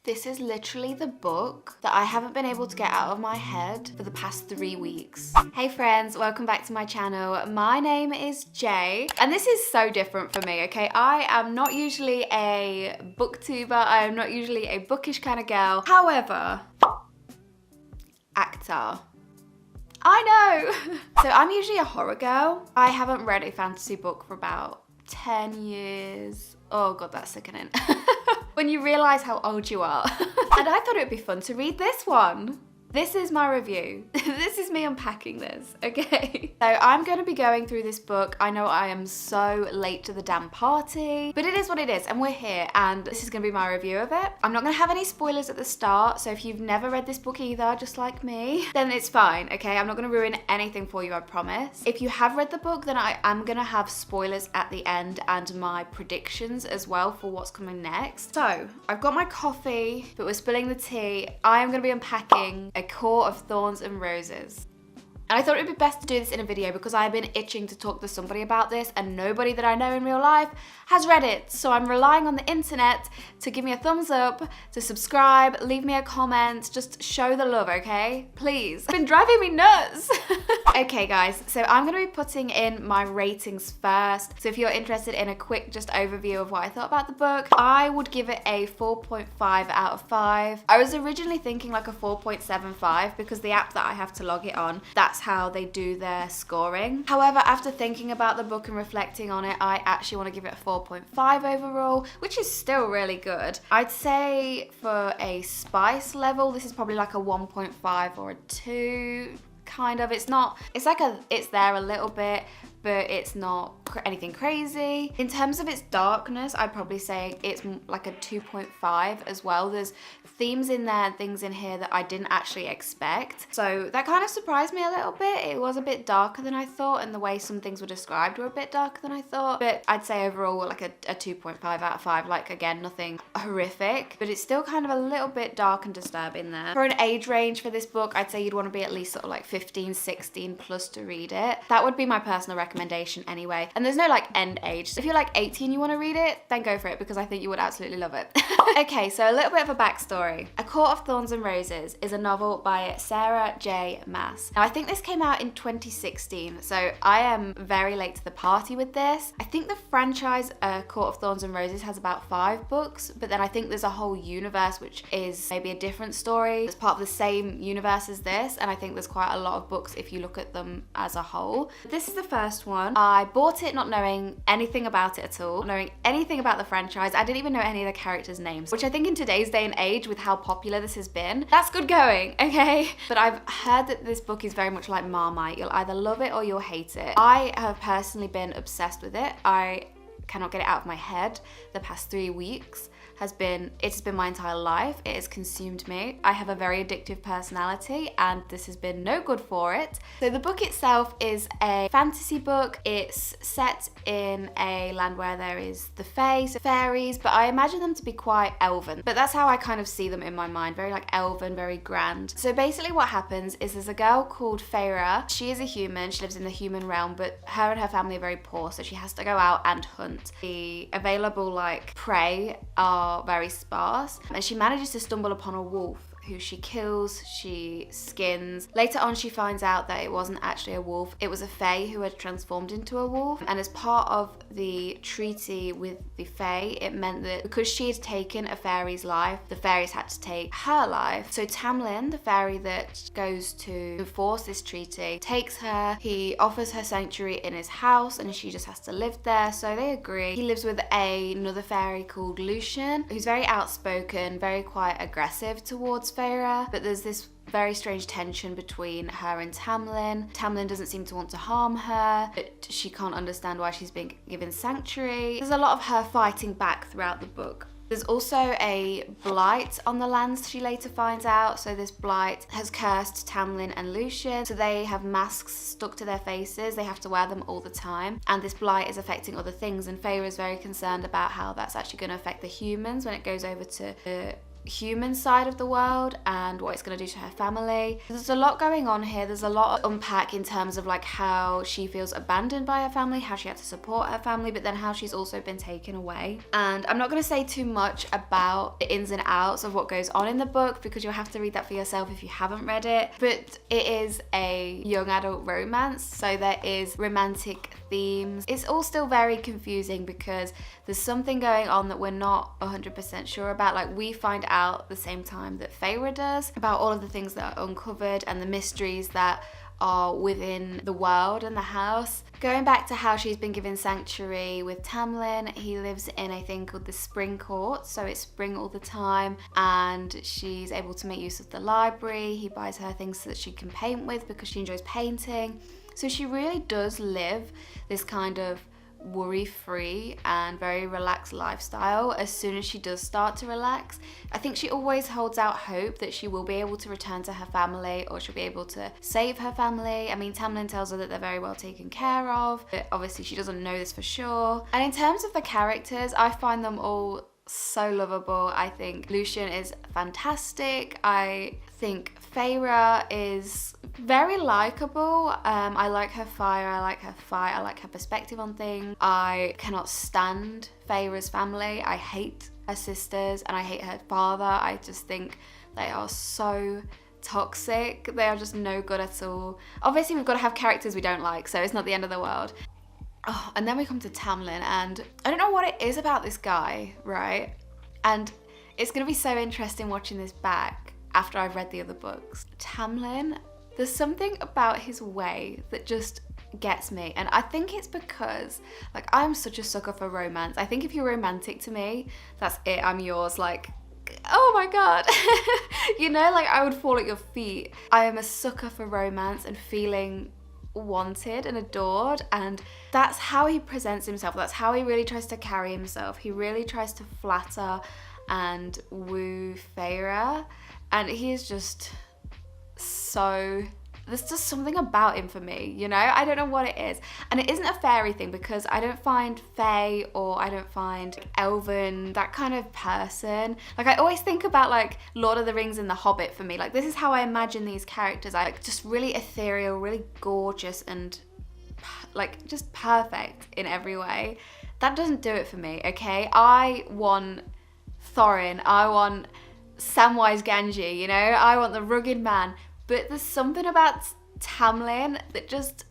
This is literally the book that I haven't been able to get out of my head for the past 3 weeks. Hey friends, welcome back to my channel. My name is Jay, and this is so different for me, okay? I am not usually a booktuber. I am not usually a bookish kind of girl. However, ACOTAR. I know! So I'm usually a horror girl. I haven't read a fantasy book for about 10 years. Oh God, that's sickening. When you realise how old you are. And I thought it would be fun to read this one. This is my review. This is me unpacking this, okay? So I'm going to be going through this book. I know I am so late to the damn party, but it is what it is, and we're here, and this is going to be my review of it. I'm not going to have any spoilers at the start, so if you've never read this book either, just like me, then it's fine, okay? I'm not going to ruin anything for you, I promise. If you have read the book, then I am going to have spoilers at the end and my predictions as well for what's coming next. So, I've got my coffee, but we're spilling the tea. I am going to be unpacking A Court of Thorns and Roses. And I thought it would be best to do this in a video because I've been itching to talk to somebody about this, and nobody that I know in real life has read it. So I'm relying on the internet to give me a thumbs up, to subscribe, leave me a comment, just show the love, okay? Please. It's been driving me nuts. Okay guys, so I'm gonna be putting in my ratings first. So if you're interested in a quick just overview of what I thought about the book, I would give it a 4.5 out of 5. I was originally thinking like a 4.75 because the app that I have to log it on, that's how they do their scoring. However, after thinking about the book and reflecting on it, I actually want to give it a 4.5 overall, which is still really good. I'd say for a spice level, this is probably like a 1.5 or a 2. Kind of. It's there a little bit, but it's not anything crazy. In terms of its darkness, I'd probably say it's like a 2.5 as well. There's themes in there, things in here that I didn't actually expect. So that kind of surprised me a little bit. It was a bit darker than I thought, and the way some things were described were a bit darker than I thought. But I'd say overall like a 2.5 out of 5. Like again, nothing horrific, but it's still kind of a little bit dark and disturbing there. For an age range for this book, I'd say you'd want to be at least sort of like 15, 16 plus to read it. That would be my personal recommendation anyway. And there's no like end age. If you're like 18 you want to read it, then go for it because I think you would absolutely love it. Okay, so a little bit of a backstory. A Court of Thorns and Roses is a novel by Sarah J. Maas. Now I think this came out in 2016, so I am very late to the party with this. I think the franchise Court of Thorns and Roses has about 5 books, but then I think there's a whole universe which is maybe a different story. It's part of the same universe as this, and I think there's quite a lot of books if you look at them as a whole. This is the first one. I bought it not knowing anything about it at all, not knowing anything about the franchise. I didn't even know any of the characters' names, which I think in today's day and age with how popular this has been, that's good going, okay? But I've heard that this book is very much like Marmite. You'll either love it or you'll hate it. I have personally been obsessed with it. I cannot get it out of my head. The past 3 weeks has been my entire life. It has consumed me. I have a very addictive personality, and this has been no good for it. So the book itself is a fantasy book. It's set in a land where there is the fae, so fairies, but I imagine them to be quite elven. But that's how I kind of see them in my mind, very like elven, very grand. So basically what happens is there's a girl called Feyre. She is a human, she lives in the human realm, but her and her family are very poor, so she has to go out and hunt. The available like prey are very sparse, and she manages to stumble upon a wolf who she kills, she skins. Later on she finds out that it wasn't actually a wolf, it was a fae who had transformed into a wolf, and as part of the treaty with the fae, it meant that because she had taken a fairy's life, the fairies had to take her life. So Tamlin, the fairy that goes to enforce this treaty, takes her, he offers her sanctuary in his house, and she just has to live there, so they agree. He lives with another fairy called Lucian, who's very outspoken, very quite aggressive towards Feyre, but there's this very strange tension between her and Tamlin. Tamlin doesn't seem to want to harm her, but she can't understand why she's being given sanctuary. There's a lot of her fighting back throughout the book. There's also a blight on the lands, she later finds out. So this blight has cursed Tamlin and Lucian. So they have masks stuck to their faces. They have to wear them all the time. And this blight is affecting other things. And Feyre is very concerned about how that's actually going to affect the humans when it goes over to human side of the world and what it's going to do to her family. There's a lot going on here. There's a lot to unpack in terms of like how she feels abandoned by her family, how she had to support her family, but then how she's also been taken away. And I'm not going to say too much about the ins and outs of what goes on in the book because you'll have to read that for yourself if you haven't read it. But it is a young adult romance, so there is romantic themes. It's all still very confusing because there's something going on that we're not 100% sure about. Like, we find out the same time that Feyre does about all of the things that are uncovered and the mysteries that are within the world and the house. Going back to how she's been given sanctuary with Tamlin, he lives in a thing called the Spring Court, so it's spring all the time, and she's able to make use of the library. He buys her things so that she can paint with because she enjoys painting. So she really does live this kind of worry-free and very relaxed lifestyle as soon as she does start to relax. I think she always holds out hope that she will be able to return to her family, or she'll be able to save her family. I mean, Tamlin tells her that they're very well taken care of, but obviously she doesn't know this for sure. And in terms of the characters, I find them all so lovable. I think Lucien is fantastic. I think Feyre is very likable. I like her fire, I like her fight, I like her perspective on things. I cannot stand Feyre's family. I hate her sisters and I hate her father. I just think they are so toxic. They are just no good at all. Obviously we've got to have characters we don't like, so it's not the end of the world. Oh, and then we come to Tamlin, and I don't know what it is about this guy, right? And it's going to be so interesting watching this back after I've read the other books. Tamlin, there's something about his way that just gets me, and I think it's because, like, I'm such a sucker for romance. I think if you're romantic to me, that's it, I'm yours. Like, oh my god. You know, like, I would fall at your feet. I am a sucker for romance and feeling wanted and adored, and that's how he presents himself. That's how he really tries to carry himself. He really tries to flatter and woo Feyre, and he is just so, there's just something about him for me, you know? I don't know what it is. And it isn't a fairy thing because I don't find Fae, or I don't find Elven, that kind of person. Like, I always think about like Lord of the Rings and The Hobbit for me. Like, this is how I imagine these characters. I like just really ethereal, really gorgeous, and like just perfect in every way. That doesn't do it for me, okay? I want Thorin, I want Samwise Gamgee, you know? I want the rugged man. But there's something about Tamlin that just,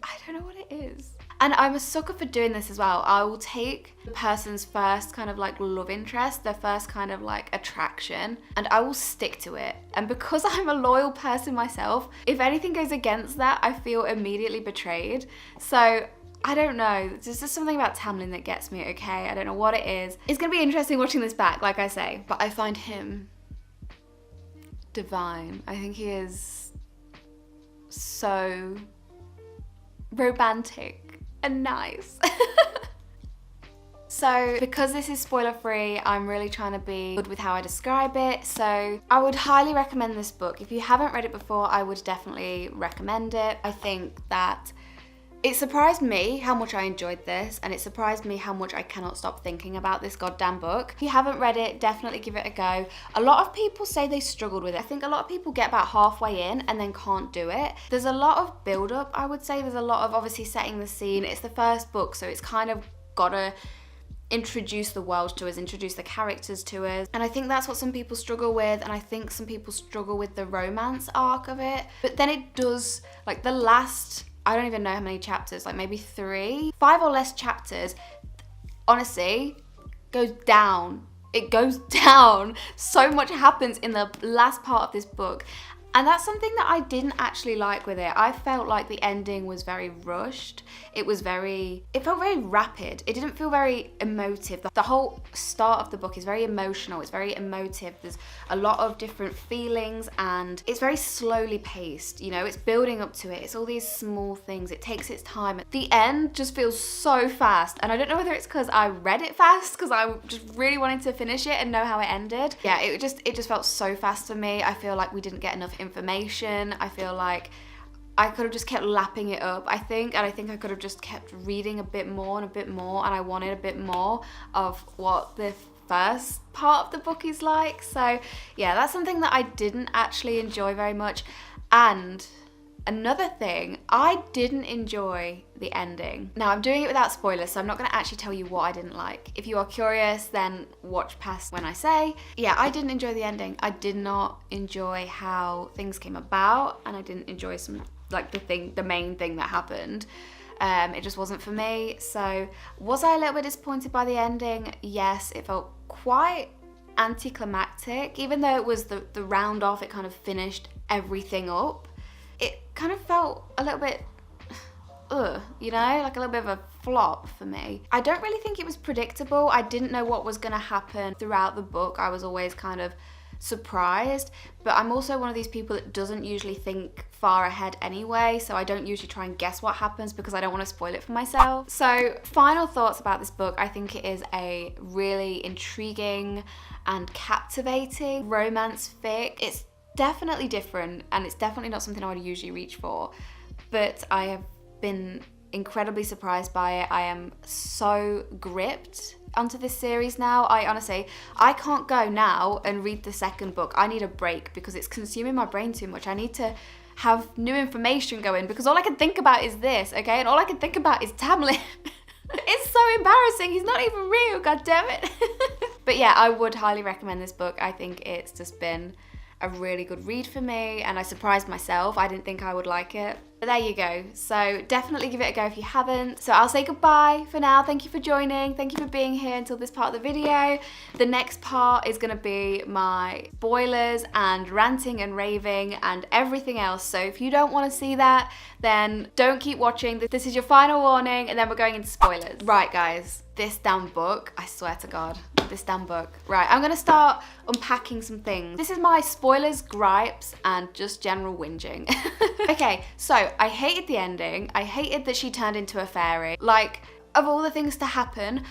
I don't know what it is. And I'm a sucker for doing this as well. I will take the person's first kind of like love interest, their first kind of like attraction, and I will stick to it. And because I'm a loyal person myself, if anything goes against that, I feel immediately betrayed. So I don't know, there's just something about Tamlin that gets me, okay? I don't know what it is. It's gonna be interesting watching this back, like I say, but I find him divine. I think he is so romantic and nice. So because this is spoiler free, I'm really trying to be good with how I describe it. So I would highly recommend this book. If you haven't read it before, I would definitely recommend it. I think that it surprised me how much I enjoyed this, and it surprised me how much I cannot stop thinking about this goddamn book. If you haven't read it, definitely give it a go. A lot of people say they struggled with it. I think a lot of people get about halfway in and then can't do it. There's a lot of build up, I would say. There's a lot of obviously setting the scene. It's the first book, so it's kind of gotta introduce the world to us, introduce the characters to us. And I think that's what some people struggle with, and I think some people struggle with the romance arc of it. But then it does, like the last, I don't even know how many chapters, like maybe 3, 5 or less chapters, honestly, goes down. It goes down. So much happens in the last part of this book. And that's something that I didn't actually like with it. I felt like the ending was very rushed. It felt very rapid. It didn't feel very emotive. The whole start of the book is very emotional. It's very emotive. There's a lot of different feelings, and it's very slowly paced. You know, it's building up to it. It's all these small things. It takes its time. The end just feels so fast. And I don't know whether it's because I read it fast, because I just really wanted to finish it and know how it ended. Yeah, it just felt so fast for me. I feel like we didn't get enough information. I feel like I could have just kept lapping it up, I think, and I think I could have just kept reading a bit more, and I wanted a bit more of what the first part of the book is like. So yeah, that's something that I didn't actually enjoy very much. And another thing, I didn't enjoy the ending. Now I'm doing it without spoilers, so I'm not going to actually tell you what I didn't like. If you are curious, then watch past when I say. Yeah, I didn't enjoy the ending. I did not enjoy how things came about, and I didn't enjoy the main thing that happened. It just wasn't for me. So was I a little bit disappointed by the ending? Yes, it felt quite anticlimactic. Even though it was the round off, it kind of finished everything up. It kind of felt a little bit, you know, like a little bit of a flop for me. I don't really think it was predictable. I didn't know what was going to happen throughout the book. I was always kind of surprised, but I'm also one of these people that doesn't usually think far ahead anyway, so I don't usually try and guess what happens because I don't want to spoil it for myself. So final thoughts about this book. I think it is a really intriguing and captivating romance fic. It's definitely different, and it's definitely not something I would usually reach for, but I have been incredibly surprised by it. I am so gripped onto this series now. I can't go now and read the second book. I need a break because it's consuming my brain too much. I need to have new information going because all I can think about is this, okay? And all I can think about is Tamlin. It's so embarrassing. He's not even real, god damn it. But yeah, I would highly recommend this book. I think it's just been a really good read for me, and I surprised myself. I didn't think I would like it. But there you go. So definitely give it a go if you haven't. So I'll say goodbye for now. Thank you for joining. Thank you for being here until this part of the video. The next part is going to be my spoilers and ranting and raving and everything else. So if you don't want to see that, then don't keep watching. This is your final warning, and then we're going into spoilers. Right, guys, this damn book, I swear to God, this damn book. Right, I'm going to start unpacking some things. This is my spoilers, gripes, and just general whinging. Okay, so I hated the ending. I hated that she turned into a fairy. Like, of all the things to happen,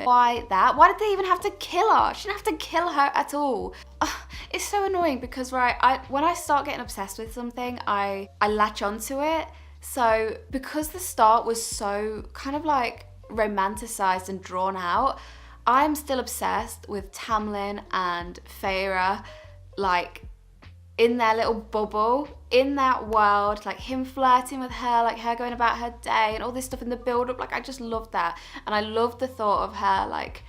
why that? Why did they even have to kill her? She didn't have to kill her at all. It's so annoying because, right, when I start getting obsessed with something, I latch onto it. So because the start was so kind of like romanticized and drawn out, I'm still obsessed with Tamlin and Feyre, like in their little bubble, in that world, like him flirting with her, like her going about her day and all this stuff in the build-up. Like, I just loved that. And I loved the thought of her like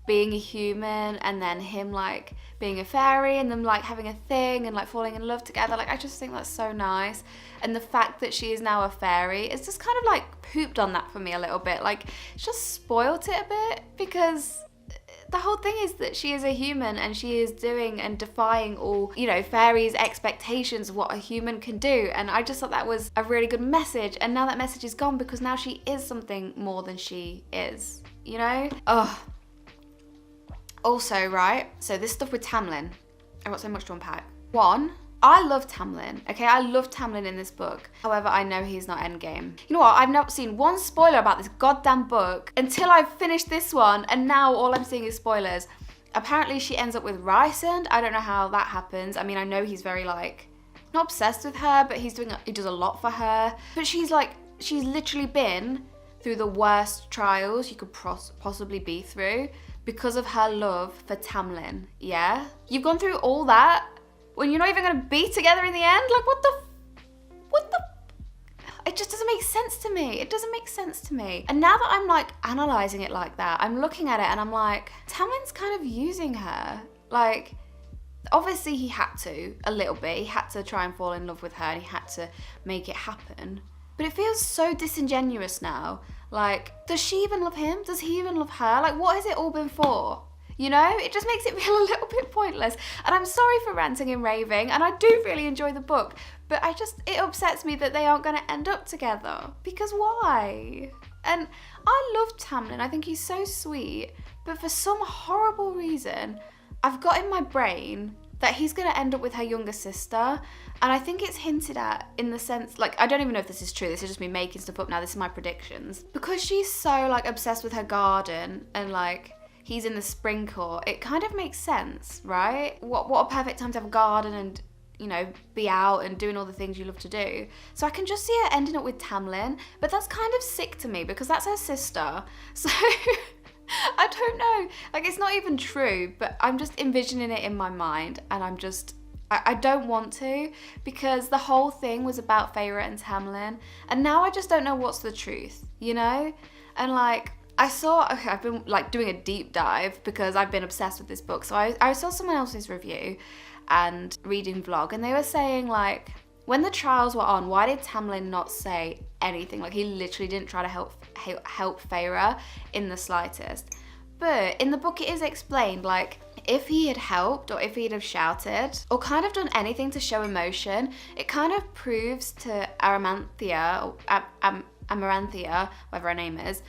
being a human and then him like being a fairy and them like having a thing and like falling in love together. Like, I just think that's so nice. And the fact that she is now a fairy, it's just kind of like pooped on that for me a little bit. Like, it's just spoilt it a bit because the whole thing is that she is a human and she is doing and defying all, you know, fairies' expectations of what a human can do. And I just thought that was a really good message. And now that message is gone because now she is something more than she is, you know? Ugh. Also, right, so this stuff with Tamlin, I've got so much to unpack. One, I love Tamlin, okay? I love Tamlin in this book. However, I know he's not endgame. You know what? I've not seen one spoiler about this goddamn book until I've finished this one, and now all I'm seeing is spoilers. Apparently, she ends up with Rysand. I don't know how that happens. I mean, I know he's very, like, not obsessed with her, but he does a lot for her. But she's literally been through the worst trials you could possibly be through because of her love for Tamlin, yeah? You've gone through all that when you're not even gonna be together in the end? Like, what the? It just doesn't make sense to me. It doesn't make sense to me. And now that I'm like analyzing it like that, I'm looking at it and I'm like, Tamlin's kind of using her. Like, obviously he had to, a little bit. He had to try and fall in love with her and he had to make it happen. But it feels so disingenuous now. Like, does she even love him? Does he even love her? Like, what has it all been for? You know, it just makes it feel a little bit pointless. And I'm sorry for ranting and raving, and I do really enjoy the book, but it upsets me that they aren't going to end up together. Because why? And I love Tamlin. I think he's so sweet, but for some horrible reason, I've got in my brain that he's going to end up with her younger sister. And I think it's hinted at in the sense, like, I don't even know if this is true. This is just me making stuff up now. This is my predictions. Because she's so, like, obsessed with her garden and, like, he's in the spring court, it kind of makes sense, right? What a perfect time to have a garden and, you know, be out and doing all the things you love to do. So I can just see her ending up with Tamlin, but that's kind of sick to me because that's her sister. So I don't know. Like, it's not even true, but I'm just envisioning it in my mind, and I don't want to, because the whole thing was about Feyre and Tamlin, and now I just don't know what's the truth, you know? And like, I've been like doing a deep dive because I've been obsessed with this book. So I saw someone else's review and reading vlog, and they were saying like, when the trials were on, why did Tamlin not say anything? Like, he literally didn't try to help Feyre in the slightest. But in the book it is explained, like, if he had helped, or if he'd have shouted, or kind of done anything to show emotion, it kind of proves to Amaranthia, or Amaranthia, whatever her name is,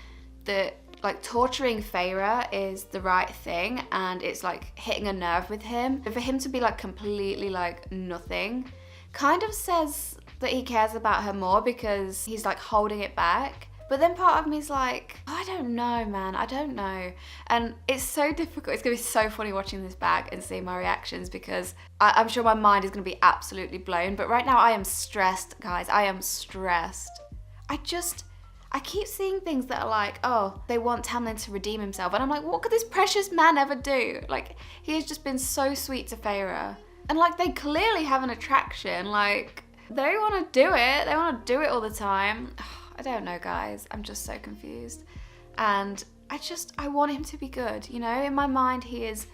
that like torturing Feyre is the right thing, and it's like hitting a nerve with him. But for him to be like completely like nothing kind of says that he cares about her more, because he's like holding it back. But then part of me is like, I don't know, man, I don't know. And it's so difficult. It's gonna be so funny watching this back and seeing my reactions, because I'm sure my mind is gonna be absolutely blown. But right now I am stressed, guys. I am stressed. I keep seeing things that are like, oh, they want Tamlin to redeem himself. And I'm like, what could this precious man ever do? Like, he has just been so sweet to Feyre. And like, they clearly have an attraction. Like, they want to do it. They want to do it all the time. I don't know, guys. I'm just so confused. And I want him to be good. You know, in my mind, he is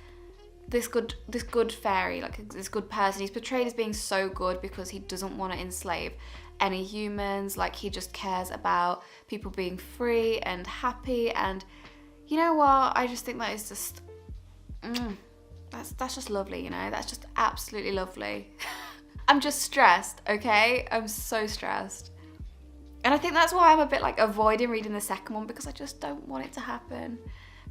this good fairy, like this good person. He's portrayed as being so good because he doesn't want to enslave any humans. Like, he just cares about people being free and happy. And you know what? I just think that is just, that's just lovely, you know? That's just absolutely lovely. I'm just stressed, okay? I'm so stressed. And I think that's why I'm a bit like avoiding reading the second one, because I just don't want it to happen.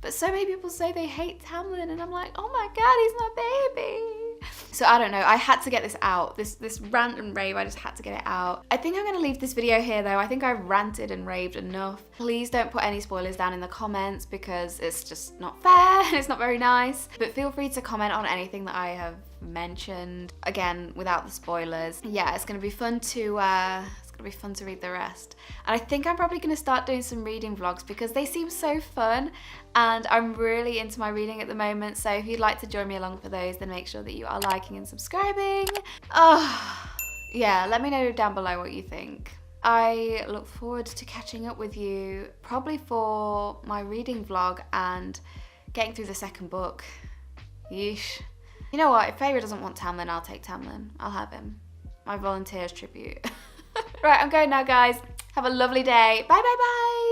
But so many people say they hate Tamlin, and I'm like, oh my God, he's my baby. So I don't know, I had to get this out. This rant and rave, I just had to get it out. I think I'm gonna leave this video here though. I think I've ranted and raved enough. Please don't put any spoilers down in the comments, because it's just not fair. It's not very nice. But feel free to comment on anything that I have mentioned, again, without the spoilers. Yeah, it's gonna be fun to read the rest. And I think I'm probably going to start doing some reading vlogs, because they seem so fun and I'm really into my reading at the moment. So if you'd like to join me along for those, then make sure that you are liking and subscribing. Oh, yeah, let me know down below what you think. I look forward to catching up with you probably for my reading vlog and getting through the second book. Yeesh. You know what? If Feyre doesn't want Tamlin, I'll take Tamlin. I'll have him. My volunteer's tribute. Right, I'm going now, guys. Have a lovely day. Bye, bye, bye.